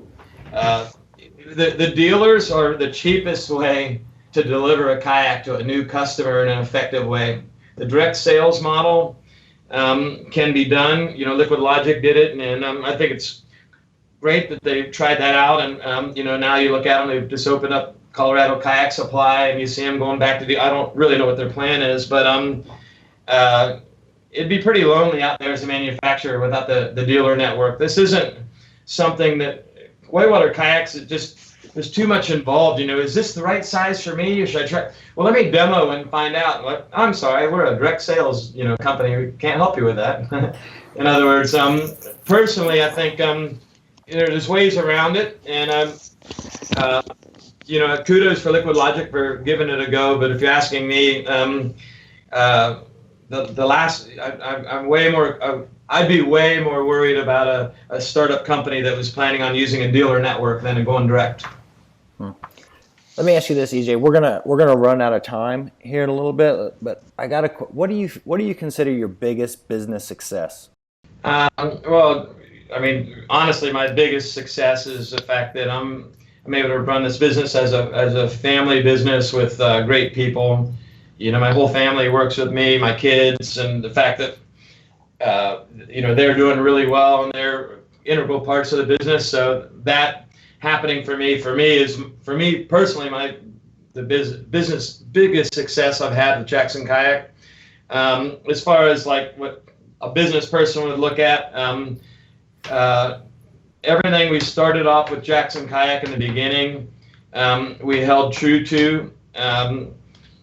S4: The dealers are the cheapest way to deliver a kayak to a new customer in an effective way. The direct sales model can be done. Liquid Logic did it, and I think it's great that they tried that out. And now you look at them, they've just opened up Colorado Kayak Supply, and you see them going back to I don't really know what their plan is, but it'd be pretty lonely out there as a manufacturer without the dealer network. This isn't something that Whitewater Kayaks, there's too much involved. Is this the right size for me, or should I try? Well, let me demo and find out. I'm sorry, we're a direct sales company. We can't help you with that. In other words, personally, I think there's ways around it, and kudos for Liquid Logic for giving it a go. But if you're asking me, I'm way more. I'd be way more worried about a startup company that was planning on using a dealer network than going direct.
S1: Let me ask you this, EJ. We're gonna run out of time here in a little bit, but what do you consider your biggest business success?
S4: Well, I mean, honestly, my biggest success is the fact that I'm able to run this business as a family business with great people. My whole family works with me, my kids, and the fact that they're doing really well and they're integral parts of the business. So that happening for me personally, the business biggest success I've had with Jackson Kayak. As far as like what a business person would look at, everything we started off with Jackson Kayak in the beginning, we held true to.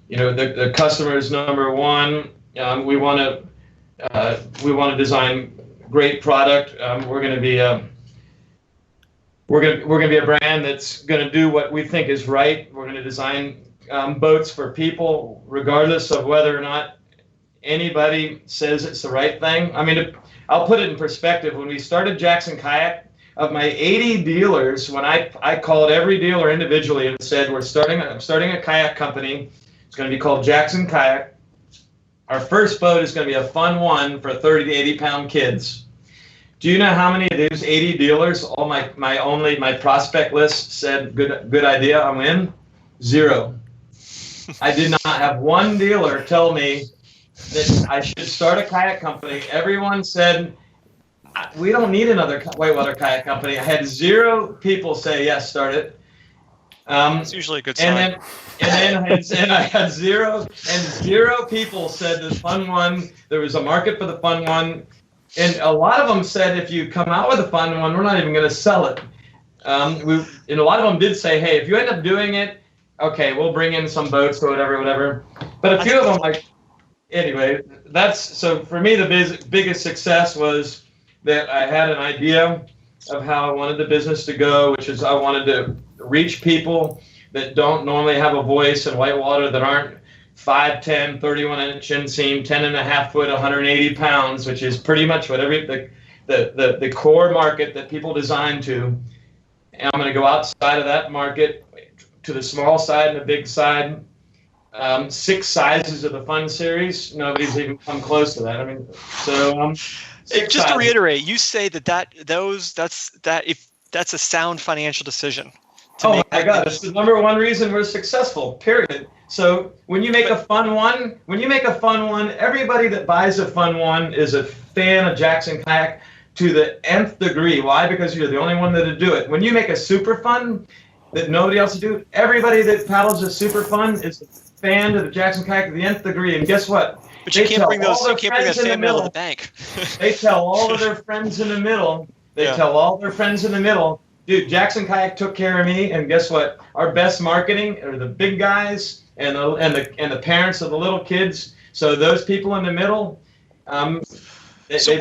S4: The customer is number one. We want to design great product. We're going to be a brand that's going to do what we think is right. We're going to design boats for people, regardless of whether or not anybody says it's the right thing. I mean, I'll put it in perspective. When we started Jackson Kayak, of my 80 dealers, when I called every dealer individually and said, I'm starting a kayak company. It's going to be called Jackson Kayak. Our first boat is going to be a fun one for 30 to 80 pound kids. Do you know how many of those 80 dealers, all my prospect list said, good idea, I'm in? 0. I did not have one dealer tell me that I should start a kayak company. Everyone said, we don't need another whitewater kayak company. I had 0 people say, yes, start it.
S2: It's usually a good sign.
S4: And I had 0 people said the fun one, there was a market for the fun one. And a lot of them said, if you come out with a fun one, we're not even going to sell it. And a lot of them did say, hey, if you end up doing it, okay, we'll bring in some boats or whatever. But a few of them, anyway, so for me, the biggest success was that I had an idea of how I wanted the business to go, which is I wanted to reach people that don't normally have a voice in whitewater, that aren't 5'10", 31-inch inseam, 10.5 foot, 180 pounds, which is pretty much what the core market that people design to. And I'm going to go outside of that market to the small side and the big side. 6 sizes of the Fun Series. Nobody's even come close to that. I mean, so
S2: just to reiterate, you say that's a sound financial decision.
S4: Oh my God, it's the number one reason we're successful, period. So when you make a fun one, everybody that buys a fun one is a fan of Jackson Kayak to the nth degree. Why? Because you're the only one that'll do it. When you make a super fun that nobody else will do, everybody that paddles a super fun is a fan of the Jackson Kayak to the nth degree. And guess what?
S2: But you can't bring that
S4: friends in the
S2: fan mail to
S4: middle.
S2: the bank.
S4: They tell all of their friends in the middle. Dude, Jackson Kayak took care of me, and guess what? Our best marketing are the big guys and the parents of the little kids. So those people in the middle,
S2: So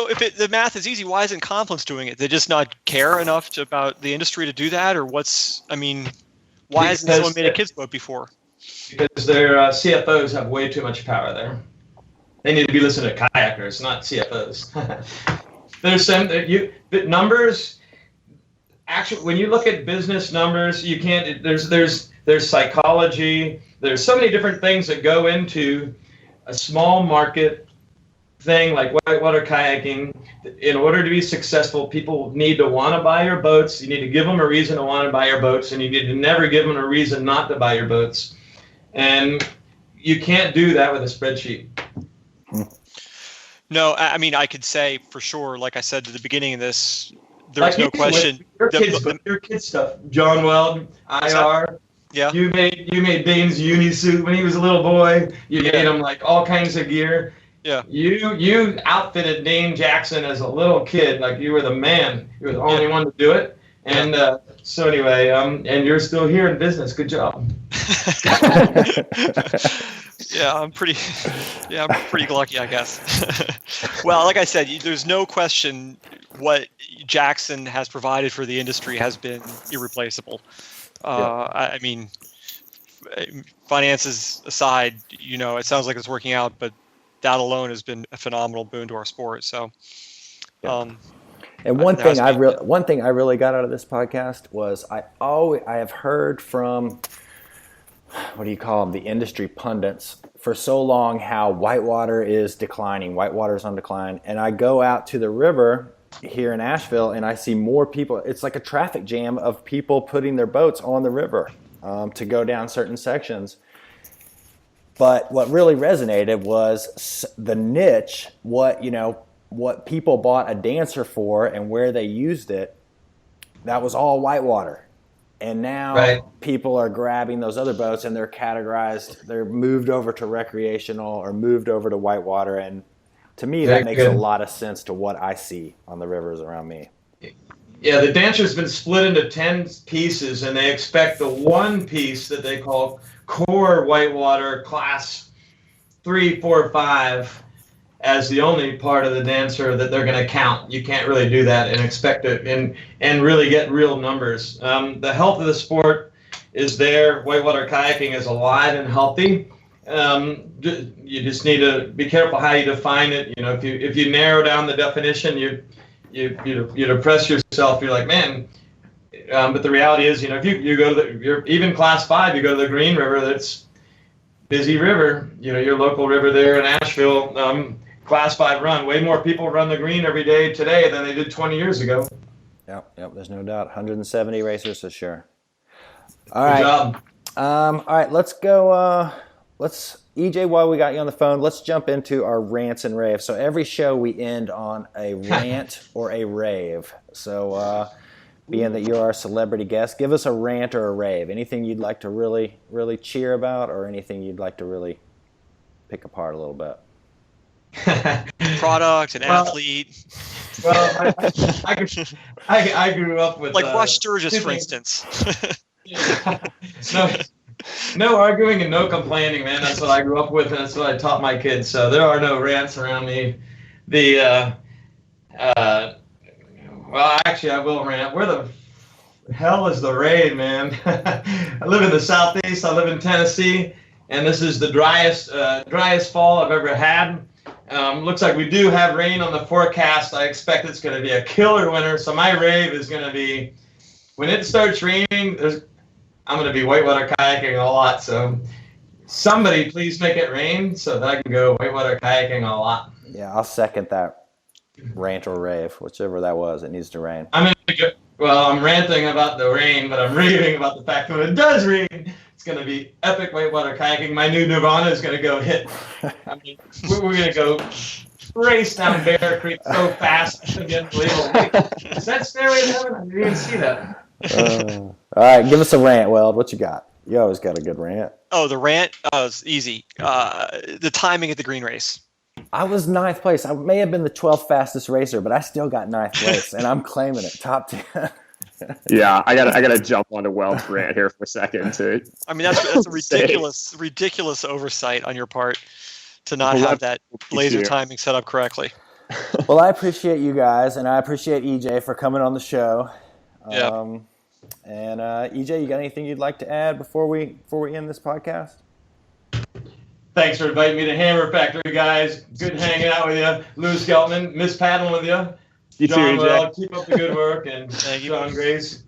S2: if the math is easy, why isn't Confluence doing it? They just not care enough about the industry to do that, or why hasn't someone made a kids boat before?
S4: Because their CFOs have way too much power there. They need to be listening to kayakers, not CFOs. There's numbers. Actually, when you look at business numbers, you can't. There's psychology. There's so many different things that go into a small market thing like whitewater kayaking. In order to be successful, people need to want to buy your boats. You need to give them a reason to want to buy your boats, and you need to never give them a reason not to buy your boats. And you can't do that with a spreadsheet.
S2: No, I mean, I could say for sure, like I said at the beginning of this, there's no question.
S4: Your kids stuff, John Weld, IR.
S2: Yeah.
S4: You made Dane's uni suit when he was a little boy. You made him like all kinds of gear.
S2: Yeah.
S4: You outfitted Dane Jackson as a little kid, like you were the man. You were the only one to do it. And so anyway, and you're still here in business. Good job.
S2: I'm pretty lucky, I guess. Well, like I said, there's no question what Jackson has provided for the industry has been irreplaceable. I mean, finances aside, it sounds like it's working out, but that alone has been a phenomenal boon to our sport. So,
S1: and one thing I really got out of this podcast was I have heard from, what do you call them, the industry pundits for so long how whitewater is declining, whitewater's on decline, and I go out to the river here in Asheville and I see more people. It's like a traffic jam of people putting their boats on the river to go down certain sections. But what really resonated was the niche, what people bought a dancer for and where they used it. That was all whitewater. And now people are grabbing those other boats and they're categorized. They're moved over to recreational or moved over to whitewater. And to me, that makes a lot of sense to what I see on the rivers around me.
S4: Yeah, the dancer's been split into 10 pieces, and they expect the one piece that they call core whitewater class 3, 4, 5 as the only part of the dancer that they're going to count. You can't really do that and expect it and really get real numbers. The health of the sport is there. Whitewater kayaking is alive and healthy. You just need to be careful how you define it. If you narrow down the definition, you depress yourself. You're like, man. But the reality is, if you go to you're even class 5, you go to the Green River. That's busy river. Your local river there in Asheville. Class 5 run. Way more people run the Green every day today than they did 20 years ago.
S1: Yep. There's no doubt. 170 racers for sure.
S4: All right. Good job.
S1: All right. Let's go. EJ, while we got you on the phone, let's jump into our rants and raves. So every show we end on a rant or a rave. So being that you're our celebrity guest, give us a rant or a rave. Anything you'd like to really, really cheer about, or anything you'd like to really pick apart a little bit.
S2: Product, an athlete.
S4: Well, I grew up with
S2: like Rush Sturgis, for instance.
S4: No arguing and no complaining, man. That's what I grew up with, and that's what I taught my kids. So there are no rants around me. Well, actually, I will rant. Where the hell is the rain, man? I live in the Southeast. I live in Tennessee, and this is the driest fall I've ever had. Looks like we do have rain on the forecast. I expect it's going to be a killer winter. So my rave is going to be, when it starts raining, I'm going to be whitewater kayaking a lot. So somebody please make it rain so that I can go whitewater kayaking a lot.
S1: Yeah, I'll second that rant or rave, whichever that was. It needs to rain.
S4: I'm ranting about the rain, but I'm raving about the fact that when it does rain, it's going to be epic whitewater kayaking. My new Nirvana is going to go hit. We're going to go race down Bear Creek so fast. It's going to be unbelievable. Is that Stairway to Heaven? I didn't even see that.
S1: All right, give us a rant, Weld. What you got? You always got a good rant.
S2: Oh, the rant? Oh, it's easy. The timing at the green race.
S1: I was ninth place. I may have been the 12th fastest racer, but I still got ninth place, and I'm claiming it. Top 10.
S3: Yeah, I gotta jump onto Weld's rant here for a second too.
S2: I mean, that's a ridiculous oversight on your part to not have that laser timing set up correctly.
S1: Well, I appreciate you guys, and I appreciate EJ for coming on the show.
S2: Yeah.
S1: And EJ, you got anything you'd like to add before we end this podcast?
S4: Thanks for inviting me to Hammer Factory, guys. Good hanging out with you. Louis Geltman, miss paddling with you.
S3: You
S4: John
S3: too,
S4: Weld, keep up the good work. And
S2: Thank you.
S4: John Grace,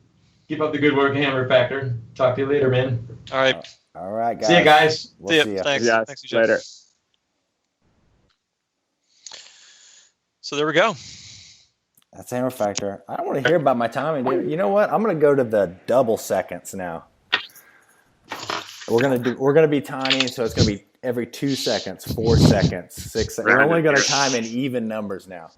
S4: keep up the good work, Hammer Factor. Talk to you later, man.
S2: All right.
S1: All right, guys.
S4: See you guys.
S1: We'll see you.
S2: Thanks.
S3: Yeah,
S2: Thanks, EJ.
S3: later.
S2: So there we go.
S1: That's Hammer Factor. I don't want to hear about my timing, dude. You know what? I'm going to go to the double seconds now. We're gonna be tiny, so it's gonna be every 2 seconds, 4 seconds, 6 seconds. We're only gonna time in even numbers now.